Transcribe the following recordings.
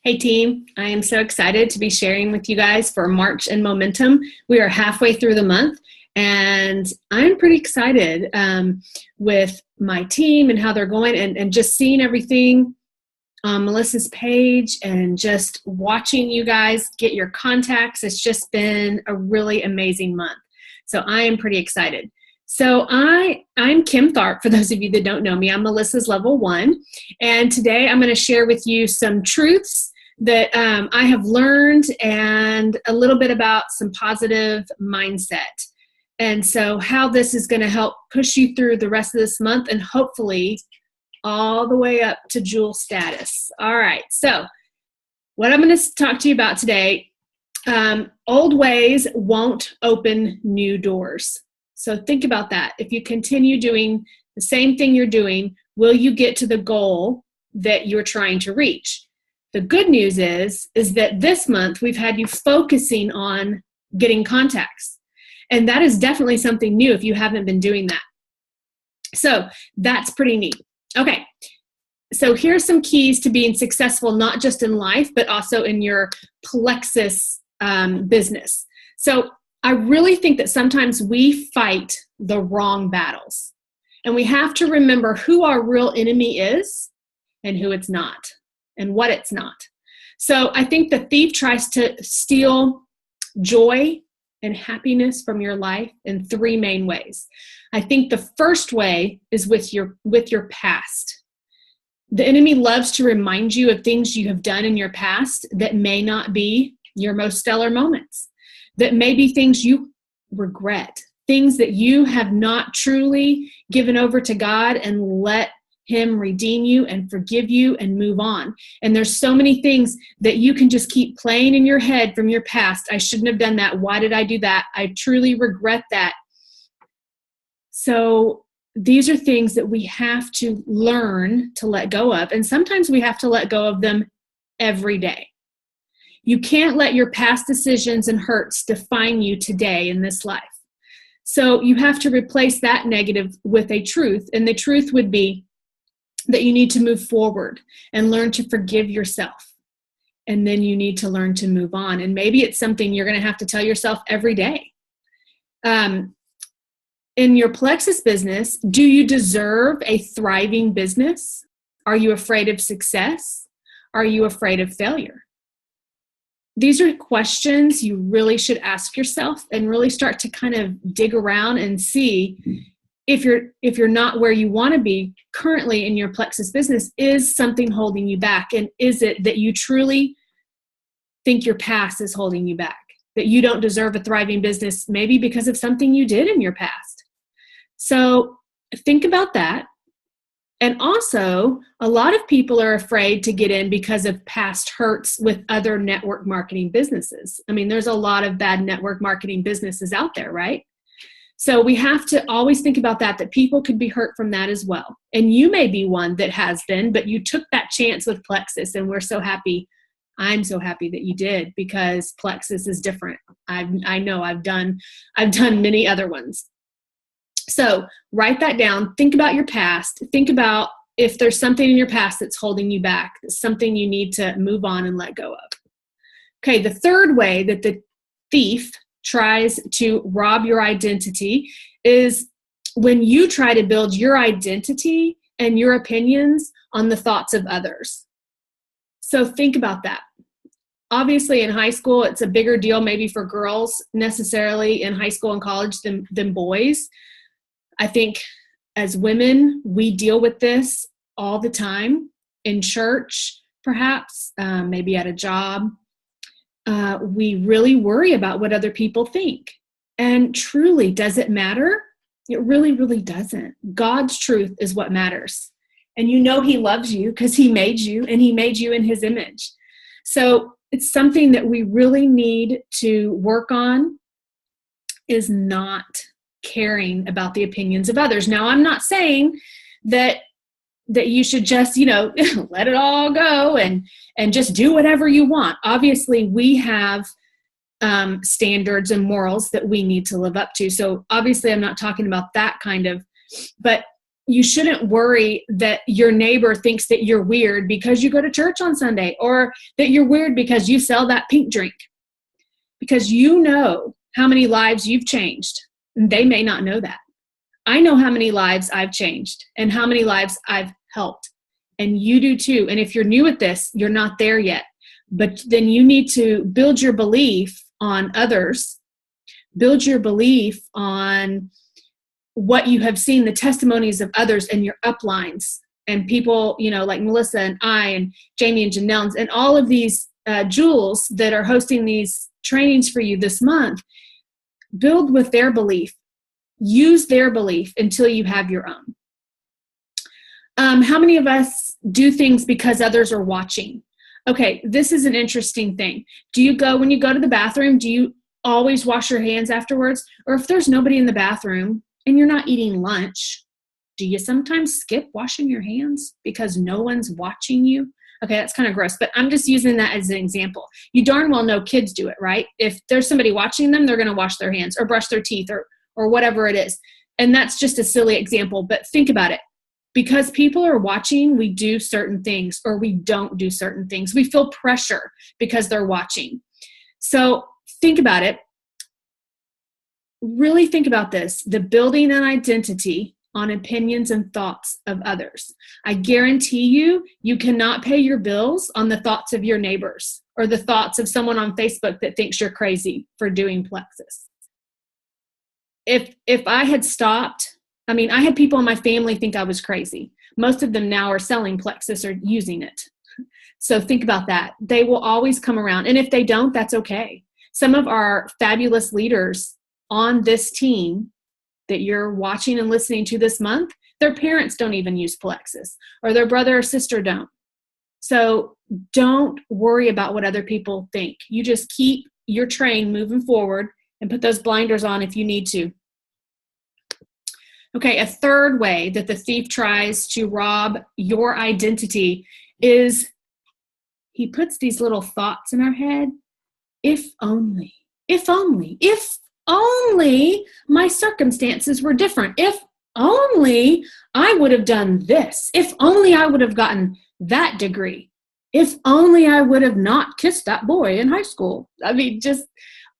Hey team, I am so excited to be sharing with you guys for March and Momentum. We are halfway through the month and I'm pretty excited with my team and how they're going and just seeing everything on Melissa's page and just watching you guys get your contacts. It's just been a really amazing month. So I am pretty excited. So I'm Kim Tharp, for those of you that don't know me. I'm Melissa's level 1. And today I'm going to share with you some truths that I have learned and a little bit about some positive mindset. And so how this is going to help push you through the rest of this month and hopefully all the way up to jewel status. All right. So what I'm going to talk to you about today, old ways won't open new doors. So think about that. If you continue doing the same thing you're doing, will you get to the goal that you're trying to reach? The good news is that this month we've had you focusing on getting contacts. And that is definitely something new if you haven't been doing that. So that's pretty neat. Okay. So here's some keys to being successful, not just in life, but also in your Plexus business. So I really think that sometimes we fight the wrong battles. And we have to remember who our real enemy is and who it's not and what it's not. So I think the thief tries to steal joy and happiness from your life in 3 main ways. I think the first way is with your past. The enemy loves to remind you of things you have done in your past that may not be your most stellar moments, that may be things you regret, things that you have not truly given over to God and let Him redeem you and forgive you and move on. And there's so many things that you can just keep playing in your head from your past. I shouldn't have done that. Why did I do that? I truly regret that. So these are things that we have to learn to let go of. And sometimes we have to let go of them every day. You can't let your past decisions and hurts define you today in this life. So you have to replace that negative with a truth. And the truth would be that you need to move forward and learn to forgive yourself. And then you need to learn to move on. And maybe it's something you're going to have to tell yourself every day. In your Plexus business, do you deserve a thriving business? Are you afraid of success? Are you afraid of failure? These are questions you really should ask yourself and really start to kind of dig around and see if you're not where you want to be currently in your Plexus business. Is something holding you back? And is it that you truly think your past is holding you back? That you don't deserve a thriving business, maybe because of something you did in your past? So think about that. And also, a lot of people are afraid to get in because of past hurts with other network marketing businesses. I mean, there's a lot of bad network marketing businesses out there, right? So we have to always think about that people could be hurt from that as well. And you may be one that has been, but you took that chance with Plexus, and we're so happy. I'm so happy that you did, because Plexus is different. I know I've done many other ones. So write that down. Think about your past. Think about if there's something in your past that's holding you back, that's something you need to move on and let go of. Okay, the third way that the thief tries to rob your identity is when you try to build your identity and your opinions on the thoughts of others. So think about that. Obviously, in high school, it's a bigger deal maybe for girls necessarily in high school and college than boys. I think as women, we deal with this all the time in church, perhaps, maybe at a job. We really worry about what other people think. And truly, does it matter? It really, really doesn't. God's truth is what matters. And you know He loves you because He made you, and He made you in His image. So it's something that we really need to work on, is not caring about the opinions of others. Now, I'm not saying that you should just, let it all go and just do whatever you want. Obviously, we have standards and morals that we need to live up to. So obviously, I'm not talking about that kind of, but you shouldn't worry that your neighbor thinks that you're weird because you go to church on Sunday, or that you're weird because you sell that pink drink. Because you know how many lives you've changed, and they may not know that. I know how many lives I've changed and how many lives I've helped, and you do too. And if you're new at this, you're not there yet. But then you need to build your belief on others, build your belief on what you have seen, the testimonies of others and your uplines, and people, like Melissa and I and Jamie and Janelle and all of these Jules that are hosting these trainings for you this month. Build with their belief. Use their belief until you have your own. How many of us do things because others are watching? Okay, this is an interesting thing. When you go to the bathroom, do you always wash your hands afterwards? Or if there's nobody in the bathroom and you're not eating lunch, do you sometimes skip washing your hands because no one's watching you? Okay, that's kind of gross, but I'm just using that as an example. You darn well know kids do it, right? If there's somebody watching them, they're going to wash their hands or brush their teeth or whatever it is. And that's just a silly example, but think about it. Because people are watching, we do certain things or we don't do certain things. We feel pressure because they're watching. So think about it. Really think about this. The building an identity on opinions and thoughts of others. I guarantee you cannot pay your bills on the thoughts of your neighbors or the thoughts of someone on Facebook that thinks you're crazy for doing Plexus. If I had stopped, I had people in my family think I was crazy. Most of them now are selling Plexus or using it. So think about that. They will always come around. And if they don't, that's okay. Some of our fabulous leaders on this team that you're watching and listening to this month, their parents don't even use Plexus, or their brother or sister don't. So don't worry about what other people think. You just keep your train moving forward and put those blinders on if you need to. Okay, a third way that the thief tries to rob your identity is he puts these little thoughts in our head. If only my circumstances were different. If only I would have done this. If only I would have gotten that degree. If only I would have not kissed that boy in high school. Just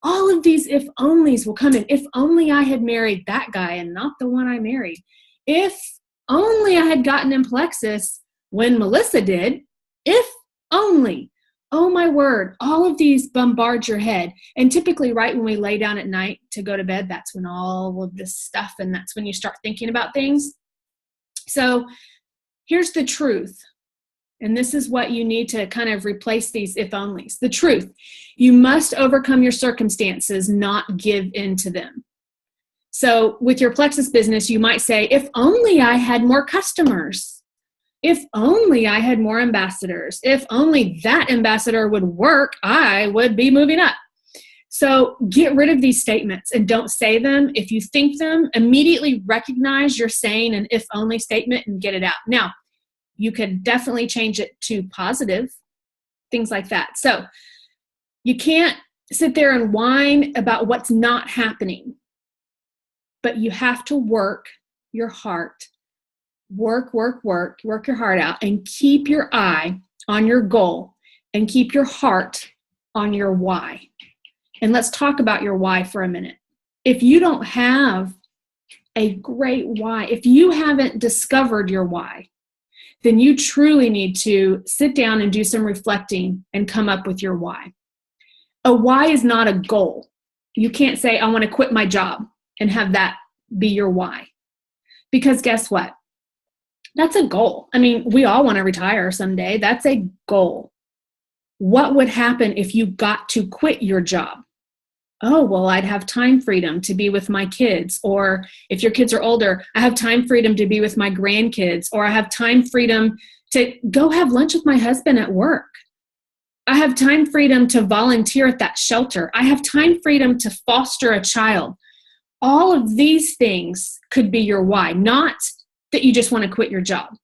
all of these if onlys will come in. If only I had married that guy and not the one I married. If only I had gotten in Plexus when Melissa did. If only. Oh my word, all of these bombard your head. And typically right when we lay down at night to go to bed, that's when all of this stuff, and that's when you start thinking about things. So here's the truth. And this is what you need to kind of replace these if onlys. The truth, you must overcome your circumstances, not give in to them. So with your Plexus business, you might say, if only I had more customers. If only I had more ambassadors. If only that ambassador would work, I would be moving up. So get rid of these statements and don't say them. If you think them, immediately recognize you're saying an if only statement and get it out. Now, you could definitely change it to positive, things like that. So you can't sit there and whine about what's not happening, but you have to work your heart. Work your heart out, and keep your eye on your goal and keep your heart on your why. And let's talk about your why for a minute. If you don't have a great why, if you haven't discovered your why, then you truly need to sit down and do some reflecting and come up with your why. A why is not a goal. You can't say, I want to quit my job and have that be your why. Because guess what? That's a goal. We all want to retire someday. That's a goal. What would happen if you got to quit your job? Oh, well, I'd have time freedom to be with my kids. Or if your kids are older, I have time freedom to be with my grandkids. Or I have time freedom to go have lunch with my husband at work. I have time freedom to volunteer at that shelter. I have time freedom to foster a child. All of these things could be your why, not that you just want to quit your job.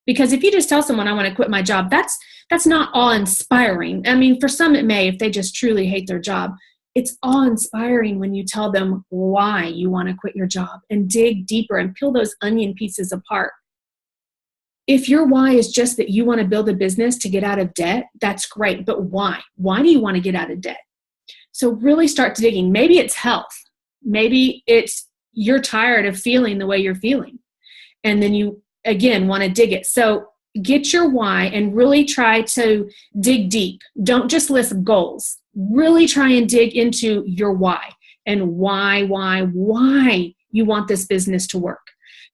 Because if you just tell someone I want to quit my job, that's not awe-inspiring. For some it may, if they just truly hate their job. It's awe-inspiring when you tell them why you want to quit your job and dig deeper and peel those onion pieces apart. If your why is just that you want to build a business to get out of debt, that's great. But why? Why do you want to get out of debt? So really start digging. Maybe it's health. Maybe it's you're tired of feeling the way you're feeling. And then you, again, want to dig it. So get your why and really try to dig deep. Don't just list goals. Really try and dig into your why and why you want this business to work.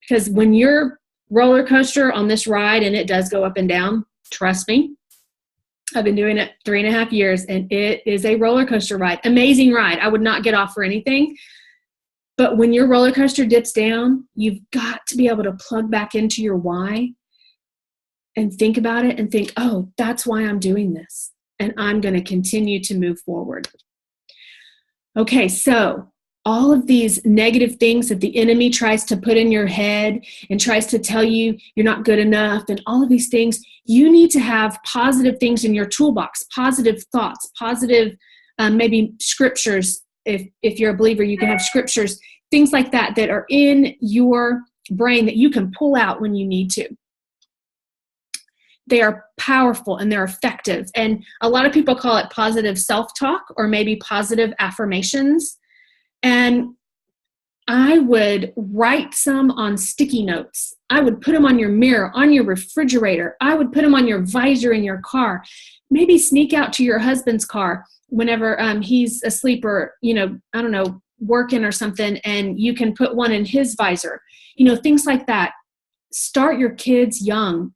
Because when you're roller coaster on this ride, and it does go up and down, trust me, I've been doing it 3.5 years, and it is a roller coaster ride. Amazing ride. I would not get off for anything. But when your roller coaster dips down, you've got to be able to plug back into your why and think about it and think, oh, that's why I'm doing this. And I'm going to continue to move forward. Okay, so all of these negative things that the enemy tries to put in your head and tries to tell you you're not good enough and all of these things, you need to have positive things in your toolbox, positive thoughts, positive maybe scriptures. If you're a believer, you can have scriptures, things like that that are in your brain that you can pull out when you need to. They are powerful and they're effective. And a lot of people call it positive self-talk or maybe positive affirmations. And I would write some on sticky notes. I would put them on your mirror, on your refrigerator. I would put them on your visor in your car. Maybe sneak out to your husband's car whenever he's asleep or, I don't know, working or something, and you can put one in his visor. Things like that. Start your kids young,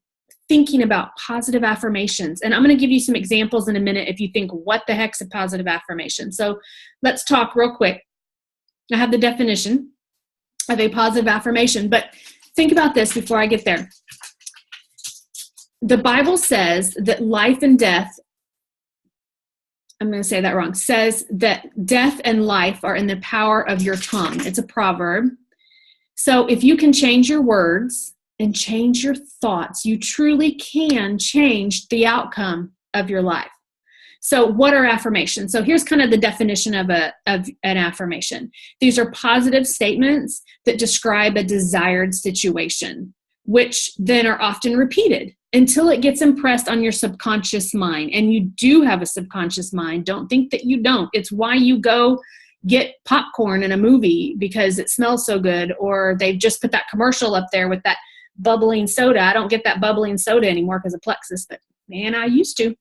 thinking about positive affirmations. And I'm going to give you some examples in a minute if you think, what the heck's a positive affirmation? So let's talk real quick. I have the definition of a positive affirmation, but think about this before I get there. The Bible says that life and death, I'm going to say that wrong, says that death and life are in the power of your tongue. It's a proverb. So if you can change your words and change your thoughts, you truly can change the outcome of your life. So what are affirmations? So here's kind of the definition of an affirmation. These are positive statements that describe a desired situation, which then are often repeated until it gets impressed on your subconscious mind. And you do have a subconscious mind. Don't think that you don't. It's why you go get popcorn in a movie because it smells so good, or they've just put that commercial up there with that bubbling soda. I don't get that bubbling soda anymore because of Plexus, but man, I used to.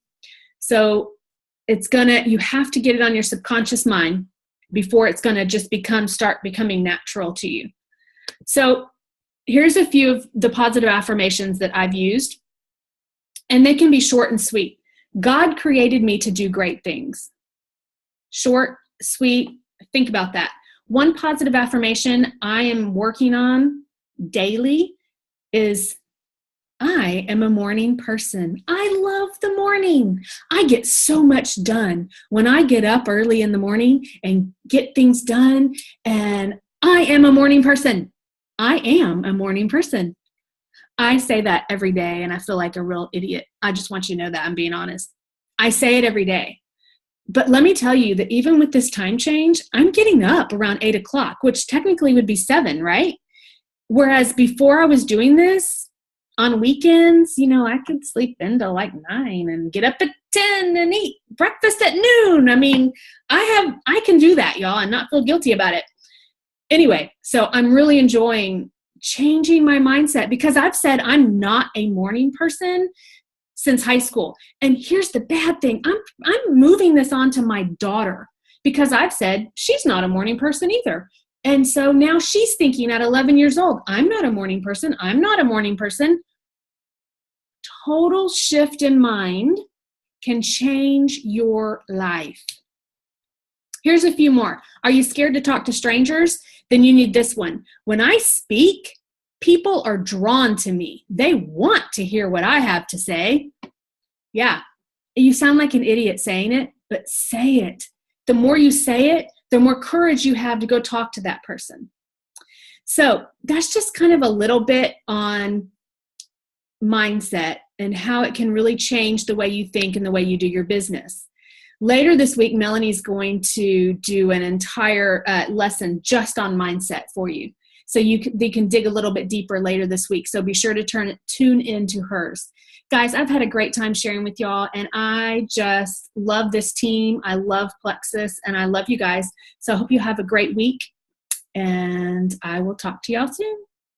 So you have to get it on your subconscious mind before it's going to just start becoming natural to you. So here's a few of the positive affirmations that I've used, and they can be short and sweet. God created me to do great things. Short, sweet, think about that. One positive affirmation I am working on daily is, I am a morning person. I love the morning. I get so much done when I get up early in the morning and get things done. And I am a morning person. I am a morning person. I say that every day and I feel like a real idiot. I just want you to know that I'm being honest. I say it every day. But let me tell you that even with this time change, I'm getting up around 8 o'clock, which technically would be 7, right? Whereas before I was doing this, on weekends, I could sleep into like 9 and get up at 10 and eat breakfast at noon. I mean, I can do that, y'all, and not feel guilty about it. Anyway, so I'm really enjoying changing my mindset because I've said I'm not a morning person since high school. And here's the bad thing. I'm moving this on to my daughter because I've said she's not a morning person either. And so now she's thinking at 11 years old, I'm not a morning person. I'm not a morning person. Total shift in mind can change your life. Here's a few more. Are you scared to talk to strangers? Then you need this one. When I speak, people are drawn to me. They want to hear what I have to say. Yeah, you sound like an idiot saying it, but say it. The more you say it, the more courage you have to go talk to that person. So that's just kind of a little bit on mindset and how it can really change the way you think and the way you do your business. Later this week, Melanie's going to do an entire lesson just on mindset for you. So they can dig a little bit deeper later this week. So be sure to tune into hers. Guys, I've had a great time sharing with y'all, and I just love this team. I love Plexus, and I love you guys. So I hope you have a great week, and I will talk to y'all soon.